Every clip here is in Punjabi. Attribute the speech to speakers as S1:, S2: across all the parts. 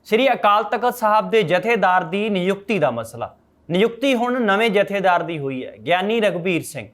S1: ਸ੍ਰੀ ਅਕਾਲ ਤਖਤ ਸਾਹਿਬ ਦੇ ਜਥੇਦਾਰ ਦੀ ਨਿਯੁਕਤੀ ਦਾ ਮਸਲਾ। ਨਿਯੁਕਤੀ ਹੁਣ ਨਵੇਂ ਜਥੇਦਾਰ ਦੀ ਹੋਈ ਹੈ, ਗਿਆਨੀ ਰਘਬੀਰ ਸਿੰਘ।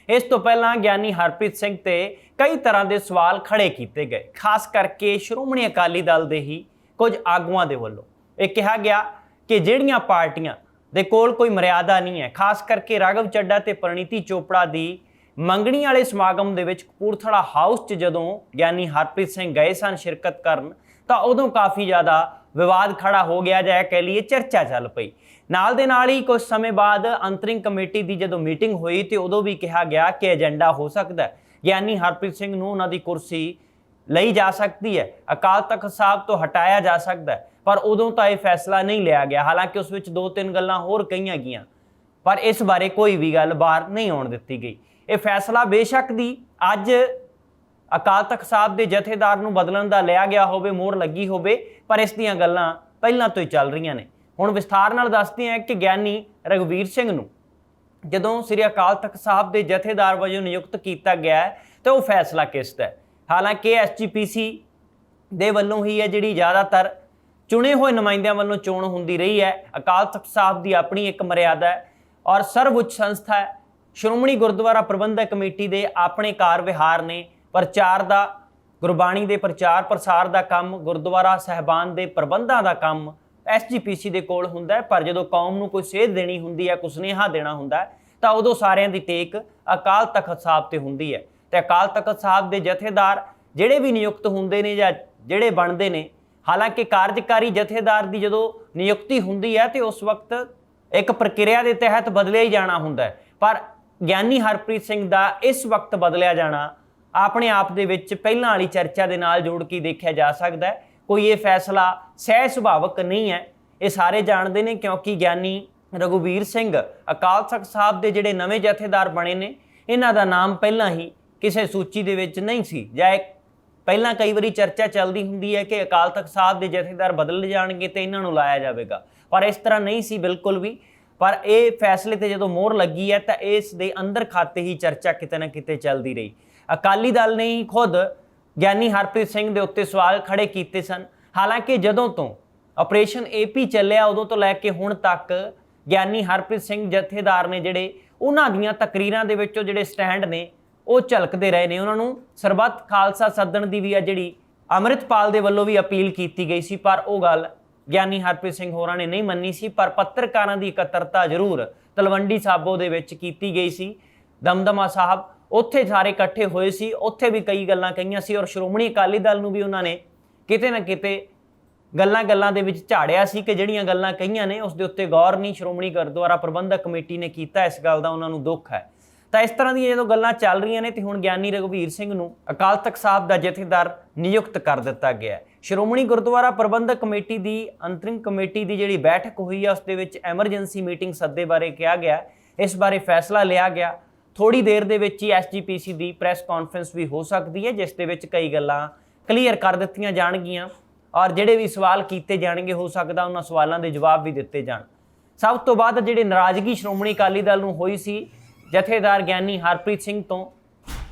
S1: ਇਸ ਤੋਂ ਪਹਿਲਾਂ ਗਿਆਨੀ ਹਰਪ੍ਰੀਤ ਸਿੰਘ ਤੇ ਕਈ ਤਰ੍ਹਾਂ ਦੇ ਸਵਾਲ ਖੜੇ ਕੀਤੇ ਗਏ, ਖਾਸ ਕਰਕੇ ਸ਼੍ਰੋਮਣੀ ਅਕਾਲੀ ਦਲ ਦੇ ਹੀ ਕੁਝ ਆਗੂਆਂ ਦੇ ਵੱਲੋਂ। ਇਹ ਕਿਹਾ ਗਿਆ ਕਿ ਜਿਹੜੀਆਂ ਪਾਰਟੀਆਂ ਦੇ ਕੋਲ ਕੋਈ ਮਰਿਆਦਾ ਨਹੀਂ ਹੈ, ਖਾਸ ਕਰਕੇ ਰਾਘਵ ਚੱਡਾ ਤੇ ਪ੍ਰਨੀਤੀ ਚੋਪੜਾ ਦੀ ਮੰਗਣੀ ਵਾਲੇ ਸਮਾਗਮ ਦੇ ਵਿੱਚ ਕਪੂਰਥਲਾ ਹਾਊਸ 'ਚ ਜਦੋਂ ਗਿਆਨੀ ਹਰਪ੍ਰੀਤ ਸਿੰਘ ਗਏ ਸਨ ਸ਼ਿਰਕਤ ਕਰਨ, ਤਾਂ ਉਦੋਂ ਕਾਫੀ ਜ਼ਿਆਦਾ ਵਿਵਾਦ ਖੜਾ ਹੋ ਗਿਆ, ਜਾਂ ਕਹਿ ਲਈਏ ਚਰਚਾ ਚੱਲ ਪਈ। ਨਾਲ ਦੇ ਨਾਲ ਹੀ ਕੁਝ ਸਮੇਂ ਬਾਅਦ ਅੰਤਰਿੰਗ ਕਮੇਟੀ ਦੀ ਜਦੋਂ ਮੀਟਿੰਗ ਹੋਈ ਤੇ ਉਦੋਂ ਵੀ ਕਿਹਾ ਗਿਆ ਕਿ ਏਜੰਡਾ ਹੋ ਸਕਦਾ ਗਿਆਨੀ ਹਰਪ੍ਰੀਤ ਸਿੰਘ ਨੂੰ ਉਹਨਾਂ ਦੀ ਕੁਰਸੀ ਲਈ ਜਾ ਸਕਦੀ ਹੈ, ਅਕਾਲ ਤਖਤ ਸਾਹਿਬ ਤੋਂ ਹਟਾਇਆ ਜਾ ਸਕਦਾ, ਪਰ ਉਦੋਂ ਤਾਂ ਇਹ ਫੈਸਲਾ ਨਹੀਂ ਲਿਆ ਗਿਆ। ਹਾਲਾਂਕਿ ਉਸ ਵਿੱਚ 2-3 ਗੱਲਾਂ ਹੋਰ ਕਹੀਆਂ ਗਈਆਂ, ਪਰ ਇਸ ਬਾਰੇ ਕੋਈ ਵੀ ਗੱਲ ਬਾਹਰ ਨਹੀਂ ਆਉਣ ਦਿੱਤੀ ਗਈ। ਇਹ ਫੈਸਲਾ ਬੇਸ਼ੱਕ ਦੀ ਅੱਜ ਅਕਾਲ ਤਖਤ ਸਾਹਿਬ ਦੇ ਜਥੇਦਾਰ ਨੂੰ ਬਦਲਣ ਦਾ ਲਿਆ ਗਿਆ ਹੋਵੇ, ਮੋਹਰ ਲੱਗੀ ਹੋਵੇ, ਪਰ ਇਸ ਦੀਆਂ ਗੱਲਾਂ ਪਹਿਲਾਂ ਤੋਂ ਹੀ ਚੱਲ ਰਹੀਆਂ ਨੇ। ਹੁਣ ਵਿਸਥਾਰ ਨਾਲ ਦੱਸਦੇ ਹਾਂ ਕਿ ਗਿਆਨੀ ਰਘਬੀਰ ਸਿੰਘ ਨੂੰ ਜਦੋਂ ਸ੍ਰੀ ਅਕਾਲ ਤਖਤ ਸਾਹਿਬ ਦੇ ਜਥੇਦਾਰ ਵਜੋਂ ਨਿਯੁਕਤ ਕੀਤਾ ਗਿਆ ਹੈ ਤਾਂ ਉਹ ਫੈਸਲਾ ਕਿਸ ਦਾ ਹੈ। ਹਾਲਾਂਕਿ ਐਸਜੀਪੀਸੀ ਦੇ ਵੱਲੋਂ ਹੀ ਹੈ ਜਿਹੜੀ ਜ਼ਿਆਦਾਤਰ ਚੁਣੇ ਹੋਏ ਨੁਮਾਇੰਦਿਆਂ ਵੱਲੋਂ ਚੋਣ ਹੁੰਦੀ ਰਹੀ ਹੈ। ਅਕਾਲ ਤਖਤ ਸਾਹਿਬ ਦੀ ਆਪਣੀ ਇੱਕ ਮਰਿਆਦਾ ਹੈ ਔਰ ਸਰਵਉੱਚ ਸੰਸਥਾ ਹੈ। ਸ਼੍ਰੋਮਣੀ ਗੁਰਦੁਆਰਾ ਪ੍ਰਬੰਧਕ ਕਮੇਟੀ ਦੇ ਆਪਣੇ ਕਾਰ ਵਿਹਾਰ ਨੇ, ਪ੍ਰਚਾਰ ਦਾ, ਗੁਰਬਾਣੀ ਦੇ ਪ੍ਰਚਾਰ ਪ੍ਰਸਾਰ ਦਾ ਕੰਮ, ਗੁਰਦੁਆਰਾ ਸਾਹਿਬਾਨ ਦੇ ਪ੍ਰਬੰਧਾਂ ਦਾ ਕੰਮ ਐਸਜੀਪੀਸੀ ਦੇ ਕੋਲ ਹੁੰਦਾ ਹੈ। ਪਰ ਜਦੋਂ ਕੌਮ ਨੂੰ ਕੋਈ ਸੇਧ ਦੇਣੀ ਹੁੰਦੀ ਹੈ, ਕੋਈ ਸੁਨੇਹਾ ਦੇਣਾ ਹੁੰਦਾ ਹੈ, ਤਾਂ ਉਦੋਂ ਸਾਰਿਆਂ ਦੀ ਟੇਕ ਅਕਾਲ ਤਖਤ ਸਾਹਿਬ ਤੇ ਹੁੰਦੀ ਹੈ। ਤੇ ਅਕਾਲ ਤਖਤ ਸਾਹਿਬ ਦੇ ਜਥੇਦਾਰ ਜਿਹੜੇ ਵੀ ਨਿਯੁਕਤ ਹੁੰਦੇ ਨੇ ਜਾਂ ਜਿਹੜੇ ਬਣਦੇ ਨੇ, ਹਾਲਾਂਕਿ ਕਾਰਜਕਾਰੀ ਜਥੇਦਾਰ ਦੀ ਜਦੋਂ ਨਿਯੁਕਤੀ ਹੁੰਦੀ ਹੈ ਤੇ ਉਸ ਵਕਤ ਇੱਕ ਪ੍ਰਕਿਰਿਆ ਦੇ ਤਹਿਤ ਬਦਲਿਆ ਹੀ ਜਾਣਾ ਹੁੰਦਾ ਹੈ, ਪਰ ਗਿਆਨੀ ਹਰਪ੍ਰੀਤ ਸਿੰਘ ਦਾ ਇਸ ਵਕਤ ਬਦਲਿਆ ਜਾਣਾ ਆਪਣੇ ਆਪ ਦੇ ਵਿੱਚ ਪਹਿਲਾਂ ਵਾਲੀ ਚਰਚਾ ਦੇ ਨਾਲ ਜੋੜ ਕੇ ਦੇਖਿਆ ਜਾ ਸਕਦਾ ਹੈ। ਕੋਈ ਇਹ ਫੈਸਲਾ ਸਹਿ ਸੁਭਾਵਕ ਨਹੀਂ ਹੈ, ਇਹ ਸਾਰੇ ਜਾਣਦੇ ਨੇ, ਕਿਉਂਕਿ ਗਿਆਨੀ ਰਘੁਬੀਰ ਸਿੰਘ ਅਕਾਲ ਤਖਤ ਸਾਹਿਬ ਦੇ ਜਿਹੜੇ ਨਵੇਂ ਜਥੇਦਾਰ ਬਣੇ ਨੇ, ਇਹਨਾਂ ਦਾ ਨਾਮ ਪਹਿਲਾਂ ਹੀ ਕਿਸੇ ਸੂਚੀ ਦੇ ਵਿੱਚ ਨਹੀਂ ਸੀ। ਜਾਂ ਪਹਿਲਾਂ ਕਈ ਵਾਰੀ ਚਰਚਾ ਚੱਲਦੀ ਹੁੰਦੀ ਹੈ ਕਿ ਅਕਾਲ ਤਖਤ ਸਾਹਿਬ ਦੇ ਜਥੇਦਾਰ ਬਦਲ ਜਾਣਗੇ ਤੇ ਇਹਨਾਂ ਨੂੰ ਲਾਇਆ ਜਾਵੇਗਾ, ਪਰ ਇਸ ਤਰ੍ਹਾਂ ਨਹੀਂ ਸੀ ਬਿਲਕੁਲ ਵੀ। ਪਰ ਇਹ ਫੈਸਲੇ ਤੇ ਜਦੋਂ ਮੋਹਰ ਲੱਗੀ ਹੈ ਤਾਂ ਇਸ ਦੇ ਅੰਦਰ ਖਾਤੇ ਹੀ ਚਰਚਾ ਕਿਤੇ ਨਾ ਕਿਤੇ ਚੱਲਦੀ ਰਹੀ। ਅਕਾਲੀ ਦਲ ਨੇ ਹੀ ਖੁਦ ਗਿਆਨੀ ਹਰਪ੍ਰੀਤ ਸਿੰਘ ਦੇ ਉੱਤੇ ਸਵਾਲ ਖੜੇ ਕੀਤੇ ਸਨ। ਹਾਲਾਂਕਿ ਜਦੋਂ ਤੋਂ ਆਪਰੇਸ਼ਨ ਏਪੀ ਚੱਲਿਆ ਉਦੋਂ ਤੋਂ ਲੈ ਕੇ ਹੁਣ ਤੱਕ ਗਿਆਨੀ ਹਰਪ੍ਰੀਤ ਸਿੰਘ ਜਥੇਦਾਰ ਨੇ ਜਿਹੜੇ ਉਹਨਾਂ ਦੀਆਂ ਤਕਰੀਰਾਂ ਦੇ ਵਿੱਚੋਂ ਜਿਹੜੇ ਸਟੈਂਡ ਨੇ ਉਹ ਝਲਕਦੇ ਰਹੇ ਨੇ। ਉਹਨਾਂ ਨੂੰ ਸਰਬੱਤ ਖਾਲਸਾ ਸੱਦਣ ਦੀ ਵੀ ਆ ਜਿਹੜੀ ਅੰਮ੍ਰਿਤਪਾਲ ਦੇ ਵੱਲੋਂ ਵੀ ਅਪੀਲ ਕੀਤੀ ਗਈ ਸੀ, ਪਰ ਉਹ ਗੱਲ ਗਿਆਨੀ ਹਰਪ੍ਰੀਤ ਸਿੰਘ ਹੋਰਾਂ ਨੇ ਨਹੀਂ ਮੰਨੀ ਸੀ। ਪਰ ਪੱਤਰਕਾਰਾਂ ਦੀ ਇਕੱਤਰਤਾ ਜ਼ਰੂਰ ਤਲਵੰਡੀ ਸਾਬੋ ਦੇ ਵਿੱਚ ਕੀਤੀ ਗਈ ਸੀ। ਦਮਦਮਾ ਸਾਹਿਬ ਉੱਥੇ ਸਾਰੇ ਇਕੱਠੇ ਹੋਏ ਸੀ, ਉੱਥੇ ਵੀ ਕਈ ਗੱਲਾਂ ਕਹੀਆਂ ਸੀ ਔਰ ਸ਼੍ਰੋਮਣੀ ਅਕਾਲੀ ਦਲ ਨੂੰ ਵੀ ਉਹਨਾਂ ਨੇ ਕਿਤੇ ਨਾ ਕਿਤੇ ਗੱਲਾਂ ਦੇ ਵਿੱਚ ਝਾੜਿਆ ਸੀ ਕਿ ਜਿਹੜੀਆਂ ਗੱਲਾਂ ਕਹੀਆਂ ਨੇ ਉਸ ਦੇ ਉੱਤੇ ਗੌਰ ਨਹੀਂ ਸ਼੍ਰੋਮਣੀ ਗੁਰਦੁਆਰਾ ਪ੍ਰਬੰਧਕ ਕਮੇਟੀ ਨੇ ਕੀਤਾ। ਇਸ ਗੱਲ ਦਾ ਉਹਨਾਂ ਨੂੰ ਦੁੱਖ ਹੈ। ਤਾਂ ਇਸ ਤਰ੍ਹਾਂ ਦੀਆਂ ਜਦੋਂ ਗੱਲਾਂ ਚੱਲ ਰਹੀਆਂ ਨੇ ਤੇ ਹੁਣ ਗਿਆਨੀ ਰਘਬੀਰ ਸਿੰਘ ਨੂੰ ਅਕਾਲ ਤਖਤ ਸਾਹਿਬ ਦਾ ਜਥੇਦਾਰ ਨਿਯੁਕਤ ਕਰ ਦਿੱਤਾ ਗਿਆ। ਸ਼੍ਰੋਮਣੀ ਗੁਰਦੁਆਰਾ ਪ੍ਰਬੰਧਕ ਕਮੇਟੀ ਦੀ ਅੰਤਰਿੰਗ ਕਮੇਟੀ ਦੀ ਜਿਹੜੀ ਬੈਠਕ ਹੋਈ ਹੈ ਉਸ ਦੇ ਵਿੱਚ ਐਮਰਜੈਂਸੀ ਮੀਟਿੰਗ ਸੱਦੇ ਬਾਰੇ ਕਿਹਾ ਗਿਆ, ਇਸ ਬਾਰੇ ਫੈਸਲਾ ਲਿਆ ਗਿਆ। ਥੋੜੀ ਦੇਰ ਦੇ ਵਿੱਚ ਹੀ ਐਸਜੀਪੀਸੀ ਦੀ ਪ੍ਰੈਸ ਕਾਨਫਰੰਸ ਵੀ ਹੋ ਸਕਦੀ ਹੈ, ਜਿਸ ਦੇ ਵਿੱਚ ਕਈ ਗੱਲਾਂ ਕਲੀਅਰ ਕਰ ਦਿੱਤੀਆਂ ਜਾਣਗੀਆਂ ਔਰ ਜਿਹੜੇ ਵੀ ਸਵਾਲ ਕੀਤੇ ਜਾਣਗੇ ਹੋ ਸਕਦਾ ਉਹਨਾਂ ਸਵਾਲਾਂ ਦੇ ਜਵਾਬ ਵੀ ਦਿੱਤੇ ਜਾਣ। ਸਭ ਤੋਂ ਬਾਅਦ ਜਿਹੜੀ ਨਾਰਾਜ਼ਗੀ ਸ਼੍ਰੋਮਣੀ ਅਕਾਲੀ ਦਲ ਨੂੰ ਹੋਈ ਸੀ ਜਥੇਦਾਰ ਗਿਆਨੀ ਹਰਪ੍ਰੀਤ ਸਿੰਘ ਤੋਂ,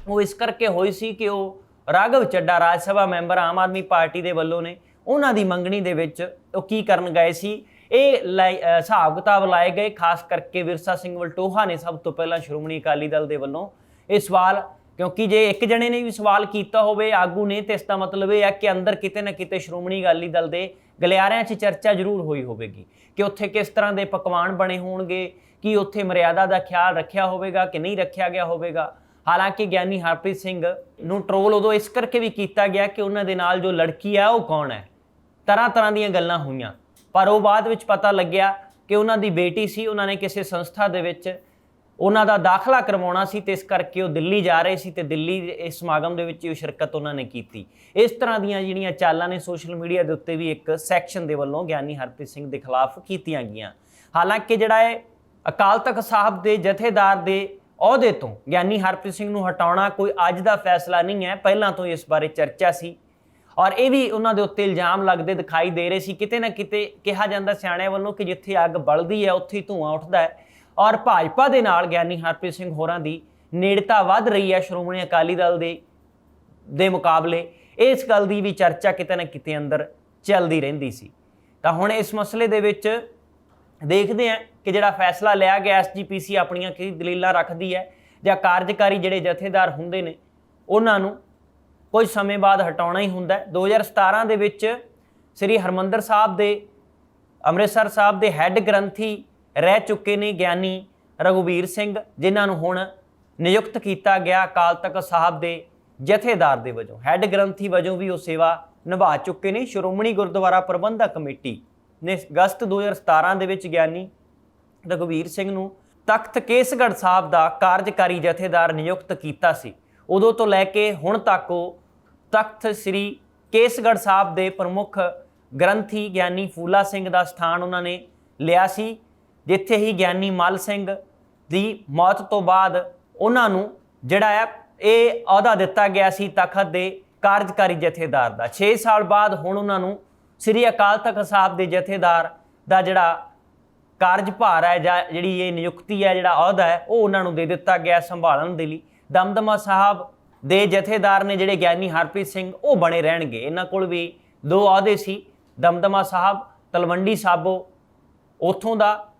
S1: ਉਹ ਇਸ ਕਰਕੇ ਹੋਈ ਸੀ ਕਿ ਉਹ ਰਾਘਵ ਚੱਡਾ ਰਾਜ ਸਭਾ ਮੈਂਬਰ ਆਮ ਆਦਮੀ ਪਾਰਟੀ ਦੇ ਵੱਲੋਂ ਨੇ, ਉਹਨਾਂ ਦੀ ਮੰਗਣੀ ਦੇ ਵਿੱਚ ਉਹ ਕੀ ਕਰਨ ਗਏ ਸੀ ਇਹ ਹਿਸਾਬ ਕਿਤਾਬ ਲਾਏ ਗਏ। ਖਾਸ ਕਰਕੇ ਵਿਰਸਾ ਸਿੰਘ ਵਲਟੋਹਾ ਨੇ ਸਭ ਤੋਂ ਪਹਿਲਾਂ ਸ਼੍ਰੋਮਣੀ ਅਕਾਲੀ ਦਲ ਦੇ ਵੱਲੋਂ ਇਹ ਸਵਾਲ, ਕਿਉਂਕਿ ਜੇ ਇੱਕ ਜਣੇ ਨੇ ਵੀ ਸਵਾਲ ਕੀਤਾ ਹੋਵੇ ਆਗੂ ਨੇ, ਤੇ ਇਸ ਦਾ ਮਤਲਬ ਇਹ ਹੈ ਕਿ ਅੰਦਰ ਕਿਤੇ ਨਾ ਕਿਤੇ ਸ਼੍ਰੋਮਣੀ ਅਕਾਲੀ ਦਲ ਦੇ ਗਲਿਆਰਿਆਂ 'ਚ ਚਰਚਾ ਜ਼ਰੂਰ ਹੋਈ ਹੋਵੇਗੀ ਕਿ ਉੱਥੇ ਕਿਸ ਤਰ੍ਹਾਂ ਦੇ ਪਕਵਾਨ ਬਣੇ ਹੋਣਗੇ, ਕੀ ਉੱਥੇ ਮਰਿਆਦਾ ਦਾ ਖਿਆਲ ਰੱਖਿਆ ਹੋਵੇਗਾ ਕਿ ਨਹੀਂ ਰੱਖਿਆ ਗਿਆ ਹੋਵੇਗਾ। ਹਾਲਾਂਕਿ ਗਿਆਨੀ ਹਰਪ੍ਰੀਤ ਸਿੰਘ ਨੂੰ ਟਰੋਲ ਉਦੋਂ ਇਸ ਕਰਕੇ ਵੀ ਕੀਤਾ ਗਿਆ ਕਿ ਉਹਨਾਂ ਦੇ ਨਾਲ ਜੋ ਲੜਕੀ ਹੈ ਉਹ ਕੌਣ ਹੈ, ਤਰ੍ਹਾਂ ਦੀਆਂ ਗੱਲਾਂ ਹੋਈਆਂ, ਪਰ ਉਹ ਬਾਅਦ ਵਿੱਚ ਪਤਾ ਲੱਗਿਆ ਕਿ ਉਹਨਾਂ ਦੀ ਬੇਟੀ ਸੀ। ਉਹਨਾਂ ਨੇ ਕਿਸੇ ਸੰਸਥਾ ਦੇ ਵਿੱਚ ਉਹਨਾਂ ਦਾ ਦਾਖਲਾ ਕਰਵਾਉਣਾ ਸੀ ਤੇ ਇਸ ਕਰਕੇ ਉਹ ਦਿੱਲੀ ਜਾ ਰਹੇ ਸੀ ਤੇ ਦਿੱਲੀ ਇਸ ਸਮਾਗਮ ਦੇ ਵਿੱਚ ਉਹ ਸ਼ਿਰਕਤ ਉਹਨਾਂ ਨੇ ਕੀਤੀ। ਇਸ ਤਰ੍ਹਾਂ ਦੀਆਂ ਜਿਹੜੀਆਂ ਚਾਲਾਂ ਨੇ ਸੋਸ਼ਲ ਮੀਡੀਆ ਦੇ ਉੱਤੇ ਵੀ ਇੱਕ ਸੈਕਸ਼ਨ ਦੇ ਵੱਲੋਂ ਗਿਆਨੀ ਹਰਪ੍ਰੀਤ ਸਿੰਘ ਦੇ ਖਿਲਾਫ ਕੀਤੀਆਂ ਗਈਆਂ। ਹਾਲਾਂਕਿ ਜਿਹੜਾ ਇਹ ਅਕਾਲ ਤਖਤ ਸਾਹਿਬ ਦੇ ਜਥੇਦਾਰ ਦੇ ਅਹੁਦੇ ਤੋਂ ਗਿਆਨੀ ਹਰਪ੍ਰੀਤ ਸਿੰਘ ਨੂੰ ਹਟਾਉਣਾ ਕੋਈ ਅੱਜ ਦਾ ਫੈਸਲਾ ਨਹੀਂ ਹੈ, ਪਹਿਲਾਂ ਤੋਂ ਇਸ ਬਾਰੇ ਚਰਚਾ ਸੀ ਔਰ ਇਹ ਵੀ ਉਹਨਾਂ ਦੇ ਉੱਤੇ ਇਲਜ਼ਾਮ ਲੱਗਦੇ ਦਿਖਾਈ ਦੇ ਰਹੇ ਸੀ। ਕਿਤੇ ਨਾ ਕਿਤੇ ਕਿਹਾ ਜਾਂਦਾ ਸਿਆਣਿਆਂ ਵੱਲੋਂ ਕਿ ਜਿੱਥੇ ਅੱਗ ਬਲਦੀ ਹੈ ਉੱਥੇ ਹੀ ਧੂੰਆਂ ਉੱਠਦਾ ਹੈ ਔਰ ਭਾਜਪਾ ਦੇ ਨਾਲ ਗਿਆਨੀ ਹਰਪ੍ਰੀਤ ਸਿੰਘ ਹੋਰਾਂ ਦੀ ਨੇੜਤਾ ਵੱਧ ਰਹੀ ਹੈ ਸ਼੍ਰੋਮਣੀ ਅਕਾਲੀ ਦਲ ਦੇ ਮੁਕਾਬਲੇ। ਇਸ ਗੱਲ ਦੀ ਵੀ ਚਰਚਾ ਕਿਤੇ ਨਾ ਕਿਤੇ ਅੰਦਰ ਚੱਲਦੀ ਰਹਿੰਦੀ ਸੀ। ਤਾਂ ਹੁਣ ਇਸ ਮਸਲੇ ਦੇ ਵਿੱਚ ਦੇਖਦੇ ਹਾਂ ਕਿ ਜਿਹੜਾ ਫੈਸਲਾ ਲਿਆ ਗਿਆ SGPC ਆਪਣੀਆਂ ਕੀ ਦਲੀਲਾਂ ਰੱਖਦੀ ਹੈ ਜਾਂ ਕਾਰਜਕਾਰੀ ਜਿਹੜੇ ਜਥੇਦਾਰ ਹੁੰਦੇ ਨੇ ਉਹਨਾਂ ਨੂੰ ਕੁਝ ਸਮੇਂ ਬਾਅਦ ਹਟਾਉਣਾ ਹੀ ਹੁੰਦਾ ਹੈ। 2017 ਦੇ ਵਿੱਚ ਸ੍ਰੀ ਹਰਿਮੰਦਰ ਸਾਹਿਬ ਦੇ ਅੰਮ੍ਰਿਤਸਰ ਸਾਹਿਬ ਦੇ ਹੈੱਡ ਗ੍ਰੰਥੀ ਰਹਿ ਚੁੱਕੇ ਨੇ ਗਿਆਨੀ ਰਘੁਬੀਰ ਸਿੰਘ, ਜਿਨ੍ਹਾਂ ਨੂੰ ਹੁਣ ਨਿਯੁਕਤ ਕੀਤਾ ਗਿਆ ਅਕਾਲ ਤਖਤ ਸਾਹਿਬ ਦੇ ਜਥੇਦਾਰ ਦੇ ਵਜੋਂ। ਹੈੱਡ ਗ੍ਰੰਥੀ ਵਜੋਂ ਵੀ ਉਹ ਸੇਵਾ ਨਿਭਾ ਚੁੱਕੇ ਨੇ। ਸ਼੍ਰੋਮਣੀ ਗੁਰਦੁਆਰਾ ਪ੍ਰਬੰਧਕ ਕਮੇਟੀ ਨੇ ਅਗਸਤ 2017 ਦੇ ਵਿੱਚ ਗਿਆਨੀ ਰਘੁਬੀਰ ਸਿੰਘ ਨੂੰ ਤਖਤ ਕੇਸਗੜ੍ਹ ਸਾਹਿਬ ਦਾ ਕਾਰਜਕਾਰੀ ਜਥੇਦਾਰ ਨਿਯੁਕਤ ਕੀਤਾ ਸੀ। ਉਦੋਂ ਤੋਂ ਲੈ ਕੇ ਹੁਣ ਤੱਕ ਉਹ ਤਖਤ ਸ੍ਰੀ ਕੇਸਗੜ੍ਹ ਸਾਹਿਬ ਦੇ ਪ੍ਰਮੁੱਖ ਗ੍ਰੰਥੀ ਗਿਆਨੀ ਫੂਲਾ ਸਿੰਘ ਦਾ ਸਥਾਨ ਉਹਨਾਂ ਨੇ ਲਿਆ ਸੀ, ਜਿੱਥੇ ਹੀ ਗਿਆਨੀ ਮੱਲ ਸਿੰਘ ਦੀ ਮੌਤ ਤੋਂ ਬਾਅਦ ਉਹਨਾਂ ਨੂੰ ਜਿਹੜਾ ਹੈ ਇਹ ਅਹੁਦਾ ਦਿੱਤਾ ਗਿਆ ਸੀ ਤਖਤ ਦੇ ਕਾਰਜਕਾਰੀ ਜਥੇਦਾਰ ਦਾ। 6 ਸਾਲ ਬਾਅਦ ਹੁਣ ਉਹਨਾਂ ਨੂੰ ਸ੍ਰੀ ਅਕਾਲ ਤਖਤ ਸਾਹਿਬ ਦੇ ਜਥੇਦਾਰ ਦਾ ਜਿਹੜਾ ਕਾਰਜਭਾਰ ਹੈ ਜਾਂ ਜਿਹੜੀ ਇਹ ਨਿਯੁਕਤੀ ਹੈ, ਜਿਹੜਾ ਅਹੁਦਾ ਹੈ, ਉਹ ਉਹਨਾਂ ਨੂੰ ਦੇ ਦਿੱਤਾ ਗਿਆ ਸੰਭਾਲਣ ਦੇ ਲਈ। ਦਮਦਮਾ ਸਾਹਿਬ ਦੇ ਜਥੇਦਾਰ ਨੇ ਜਿਹੜੇ ਗਿਆਨੀ ਹਰਪ੍ਰੀਤ ਸਿੰਘ, ਉਹ ਬਣੇ ਰਹਿਣਗੇ। ਇਹਨਾਂ ਕੋਲ ਵੀ 2 ਅਹੁਦੇ ਸੀ। ਦਮਦਮਾ ਸਾਹਿਬ ਤਲਵੰਡੀ ਸਾਬੋ ਉੱਥੋਂ ਦਾ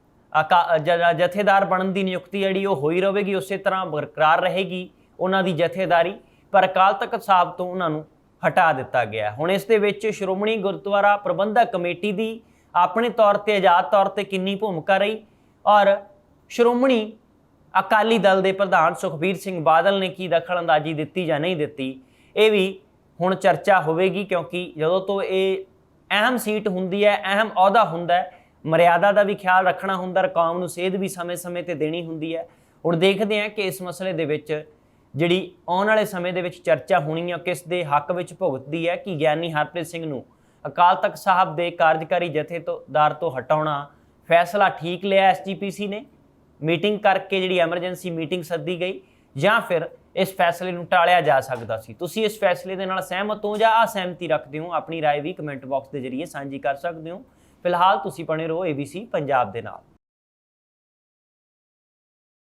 S1: ਜਥੇਦਾਰ ਬਣਨ ਦੀ ਨਿਯੁਕਤੀ ਜਿਹੜੀ ਉਹ ਹੋਈ ਰਹੇਗੀ, ਉਸੇ ਤਰ੍ਹਾਂ ਬਰਕਰਾਰ ਰਹੇਗੀ ਉਹਨਾਂ ਦੀ ਜਥੇਦਾਰੀ, ਪਰ ਅਕਾਲ ਤਖਤ ਸਾਹਿਬ ਤੋਂ ਉਹਨਾਂ ਨੂੰ ਹਟਾ ਦਿੱਤਾ ਗਿਆ। ਹੁਣ ਇਸ ਦੇ ਵਿੱਚ ਸ਼੍ਰੋਮਣੀ ਗੁਰਦੁਆਰਾ ਪ੍ਰਬੰਧਕ ਕਮੇਟੀ ਦੀ ਆਪਣੇ ਤੌਰ ਤੇ ਆਜ਼ਾਦ ਤੌਰ ਤੇ ਕਿੰਨੀ ਭੂਮਿਕਾ ਰਹੀ ਔਰ ਸ਼੍ਰੋਮਣੀ ਅਕਾਲੀ ਦਲ ਦੇ ਪ੍ਰਧਾਨ ਸੁਖਬੀਰ ਸਿੰਘ ਬਾਦਲ ਨੇ ਕੀ ਦਖਲਅੰਦਾਜ਼ੀ ਦਿੱਤੀ ਜਾਂ ਨਹੀਂ ਦਿੱਤੀ, ਇਹ ਵੀ ਹੁਣ ਚਰਚਾ ਹੋਵੇਗੀ, ਕਿਉਂਕਿ ਜਦੋਂ ਤੋਂ ਇਹ ਅਹਿਮ ਸੀਟ ਹੁੰਦੀ ਹੈ, ਅਹਿਮ ਅਹੁਦਾ ਹੁੰਦਾ ਹੈ, ਮਰਿਆਦਾ ਦਾ ਵੀ ਖਿਆਲ ਰੱਖਣਾ ਹੁੰਦਾ, ਕੌਮ ਨੂੰ ਸੇਧ ਵੀ ਸਮੇਂ-ਸਮੇਂ ਤੇ ਦੇਣੀ ਹੁੰਦੀ ਹੈ। ਹੁਣ ਦੇਖਦੇ ਹਾਂ ਕਿ ਇਸ ਮਸਲੇ ਦੇ ਵਿੱਚ ਜਿਹੜੀ ਆਉਣ ਵਾਲੇ ਸਮੇਂ ਦੇ ਵਿੱਚ ਚਰਚਾ ਹੋਣੀ ਹੈ ਕਿਸ ਦੇ ਹੱਕ ਵਿੱਚ ਭੁਗਤਦੀ ਹੈ ਕਿ ਗਿਆਨੀ ਹਰਪ੍ਰੀਤ ਸਿੰਘ ਨੂੰ ਅਕਾਲ ਤਖਤ ਸਾਹਿਬ ਦੇ ਕਾਰਜਕਾਰੀ ਜਥੇਦਾਰ ਤੋਂ ਹਟਾਉਣਾ ਫੈਸਲਾ ਠੀਕ ਲਿਆ SGPC ਨੇ, ਮੀਟਿੰਗ ਕਰਕੇ ਜਿਹੜੀ ਐਮਰਜੈਂਸੀ ਮੀਟਿੰਗ ਸੱਦੀ ਗਈ, ਜਾਂ ਫਿਰ ਇਸ ਫੈਸਲੇ ਨੂੰ ਟਾਲਿਆ ਜਾ ਸਕਦਾ ਸੀ। ਤੁਸੀਂ ਇਸ ਫੈਸਲੇ ਦੇ ਨਾਲ ਸਹਿਮਤ ਹੋ ਜਾਂ ਅਸਹਿਮਤੀ ਰੱਖਦੇ ਹੋ? ਆਪਣੀ ਰਾਏ ਵੀ ਕਮੈਂਟ ਬਾਕਸ ਦੇ ਜ਼ਰੀਏ ਸਾਂਝੀ ਕਰ ਸਕਦੇ ਹੋ। ਫਿਲਹਾਲ ਤੁਸੀਂ ਬਣੇ ਰਹੋ ABC ਪੰਜਾਬ ਦੇ ਨਾਲ।